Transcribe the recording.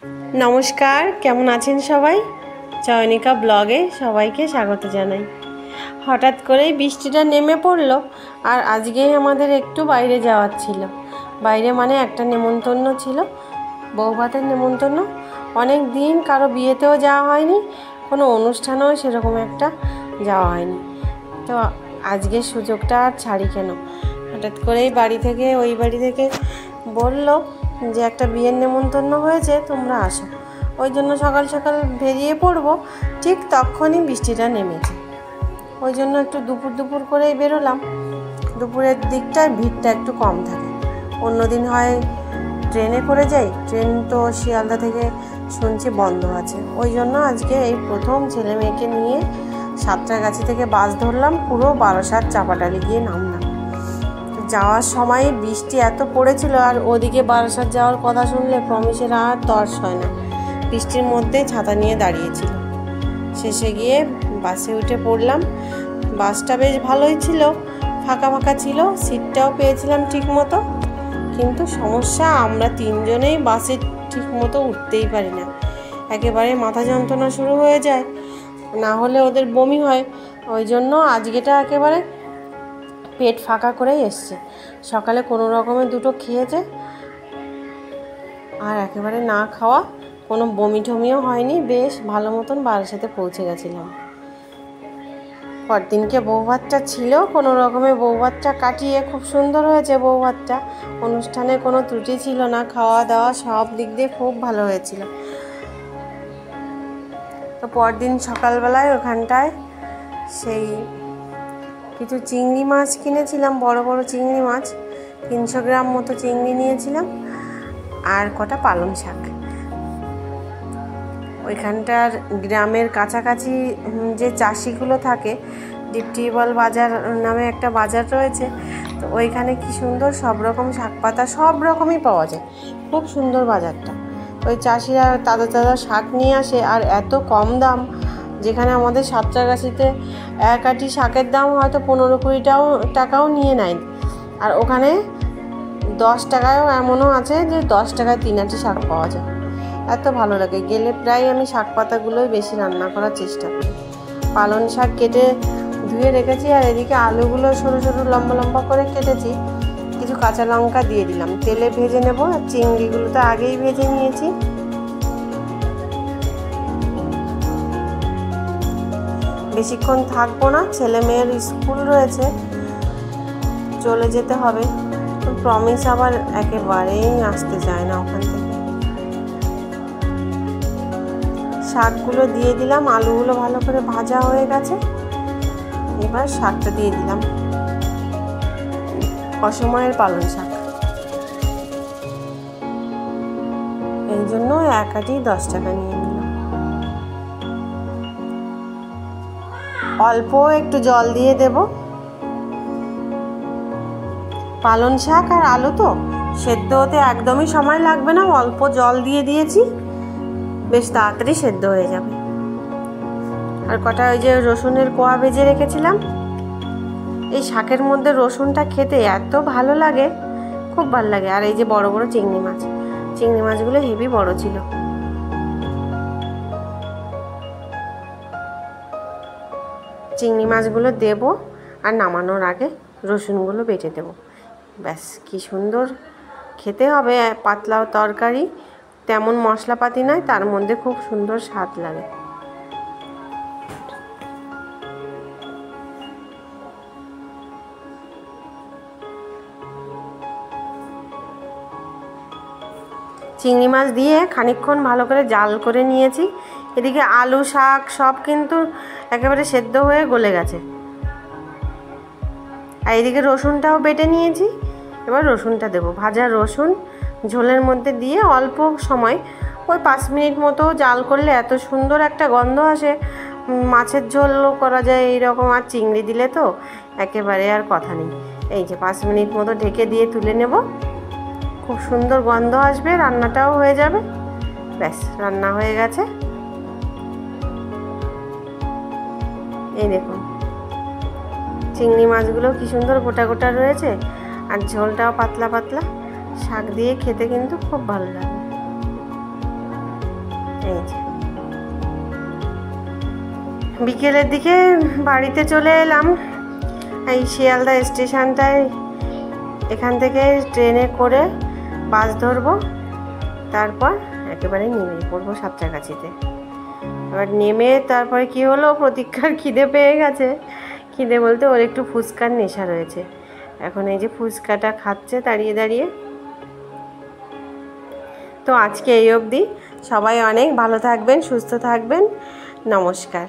নমস্কার, কেমন আছেন সবাই? চয়নিকা ব্লগে সবাইকে স্বাগত জানাই। হঠাৎ করেই বৃষ্টিটা নেমে পড়লো, আর আজকেই আমাদের একটু বাইরে যাওয়ার ছিল। বাইরে মানে একটা নেমন্তন্ন ছিল, বৌভাতের নেমন্তন্ন। অনেক দিন কারো বিয়েতেও যাওয়া হয়নি, কোনো অনুষ্ঠানেও সেরকম একটা যাওয়া হয়নি। তো আজকের সুযোগটা আর ছাড়ি কেন। হঠাৎ করেই ওই বাড়ি থেকে বলল যে একটা বিয়ের নেমন্তন্ন হয়েছে, তোমরা আসো। ওই জন্য সকাল সকাল বেরিয়ে পড়বো, ঠিক তখনই বৃষ্টিটা নেমেছে। ওই জন্য একটু দুপুর করেই বেরোলাম। দুপুরের দিকটায় ভিড়টা একটু কম থাকে। অন্যদিন হয় ট্রেনে করে যাই, ট্রেন তো শিয়ালদা থেকে শুনছি বন্ধ আছে। ওই জন্য আজকে এই প্রথম ছেলে মেয়েকে নিয়ে সাঁতরাগাছি থেকে বাস ধরলাম, পুরো বারাসাত চাপাডালি গিয়ে নামলাম। যাওয়ার সময় বৃষ্টি এত পড়েছিল, আর ওদিকে বারাসাত যাওয়ার কথা শুনলে প্রমিসের আর তর্স হয় না। বৃষ্টির মধ্যে ছাতা নিয়ে দাঁড়িয়েছিল। শেষে গিয়ে বাসে উঠে পড়লাম। বাসটা বেশ ভালোই ছিল, ফাঁকা ছিল, সিটটাও পেয়েছিলাম ঠিক মতো। কিন্তু সমস্যা, আমরা তিনজনেই বাসে ঠিক মতো উঠতেই পারি না। একেবারে মাথা যন্ত্রণা শুরু হয়ে যায়, না হলে ওদের বমি হয়। ওই জন্য আজকেটা একেবারে পেট ফাঁকা করেই এসছে। সকালে কোনো রকমে দুটো খেয়েছে, আর একেবারে না খাওয়া, কোনো বমি টমিও হয়নি। বেশ ভালো মতন বারাসাতে পৌঁছে গেছিলাম। পরদিনকে বৌভাতটা ছিল, কোনো রকমে বৌভাতটা কাটিয়ে খুব সুন্দর হয়েছে বৌভাতটা। অনুষ্ঠানে কোনো ত্রুটি ছিল না, খাওয়া দাওয়া সব দিক দিয়ে খুব ভালো হয়েছিল। তো পরদিন সকালবেলায় ওখানটায় সেই কিছু চিংড়ি মাছ কিনেছিলাম, বড় বড় চিংড়ি মাছ, 300 গ্রাম মতো চিংড়ি নিয়েছিলাম, আর কটা পালং শাক। ওইখানটার গ্রামের কাছাকাছি যে চাষিগুলো থাকে, ডিপটিউবওয়েল বাজার নামে একটা বাজার রয়েছে। তো ওইখানে কি সুন্দর সব রকম শাক পাতা সব রকমই পাওয়া যায়, খুব সুন্দর বাজারটা। ওই চাষিরা তাজা শাক নিয়ে আসে, আর এত কম দাম। যেখানে আমাদের সাঁতরাগাছিতে এক আটি শাকের দাম হয়তো 15-20 টাকাও নিয়ে নেয়, আর ওখানে 10 টাকায়ও এমনও আছে যে 10 টাকায় 3 আটি শাক পাওয়া যায়। এত ভালো লাগে। গেলে প্রায় আমি শাক পাতাগুলোই বেশি রান্না করার চেষ্টা করি। পালং শাক কেটে ধুয়ে রেখেছি, আর এদিকে আলুগুলো সরু সরু লম্বা করে কেটেছি। কিছু কাঁচা লঙ্কা দিয়ে দিলাম, তেলে ভেজে নেব। আর চিংড়িগুলো তো আগেই ভেজে নিয়েছি। বেশিক্ষণ থাকবো না, ছেলে মেয়ের স্কুল রয়েছে, চলে যেতে হবে। তো প্রমিস আবার একেবারেই আসতে চায় না ওখান থেকে। শাকগুলো দিয়ে দিলাম, আলুগুলো ভালো করে ভাজা হয়ে গেছে। এবার শাকটা দিয়ে দিলাম, অসময়ের পালং শাক। এই জন্য এক আটি 10 টাকা নিয়ে নিলাম। অল্প একটু জল দিয়ে দেব। পালং শাক আর আলু তো সেদ্ধ হতে একদমই সময় লাগবে না, অল্প জল দিয়ে দিয়েছি, বেশ তাড়াতাড়ি সেদ্ধ হয়ে যাবে। আর কটা ওই যে রসুনের কোয়া ভেজে রেখেছিলাম। এই শাকের মধ্যে রসুনটা খেতে এত ভালো লাগে, খুব ভালো লাগে। আর এই যে বড় বড় চিংড়ি মাছগুলো হেভি বড় ছিল। চিংড়ি মাছগুলো দেব, আর নামানোর আগে রসুনগুলো বেটে দেব। ব্যাস, কি সুন্দর খেতে হবে। পাতলা তরকারি, তেমন মশলাপাতি নয়, তার মধ্যে খুব সুন্দর স্বাদ লাগে। চিংড়ি মাছ দিয়ে খানিকক্ষণ ভালো করে জাল করে নিয়েছি। এদিকে আলু শাক সব কিন্তু একেবারে সেদ্ধ হয়ে গলে গেছে। আর এদিকে রসুনটাও বেটে নিয়েছি। এবার রসুনটা দেবো। ভাজা রসুন ঝোলের মধ্যে দিয়ে অল্প সময়, ওই 5 মিনিট মতো জাল করলে এত সুন্দর একটা গন্ধ আসে। মাছের ঝোলও করা যায় এইরকম, আর চিংড়ি দিলে তো একেবারে আর কথা নেই। এই যে 5 মিনিট মতো ঢেকে দিয়ে তুলে নেব। খুব সুন্দর গন্ধ আসবে, রান্নাটাও হয়ে যাবে। ব্যাস, রান্না হয়ে গেছে। এই দেখুন, চিংড়ি মাছগুলো কি সুন্দর গোটা রয়েছে, আর ঝোলটাও পাতলা। শাক দিয়ে খেতে কিন্তু খুব ভালো লাগে। এই যে বিকেলের দিকে বাড়িতে চলে এলাম। এই শিয়ালদা স্টেশনটায় এখান থেকে ট্রেনে করে বাস ধরবো, তারপর একেবারে নেমে পড়বো সাঁতরাগাছিতে। এবার নেমে তারপরে কি হলো, প্রতীক্ষার খিদে পেয়ে গেছে। খিদে বলতে ওর একটু ফুচকার নেশা রয়েছে, এখন এই যে ফুচকাটা খাচ্ছে দাঁড়িয়ে দাঁড়িয়ে। তো আজকে এই অবধি, সবাই অনেক ভালো থাকবেন, সুস্থ থাকবেন, নমস্কার।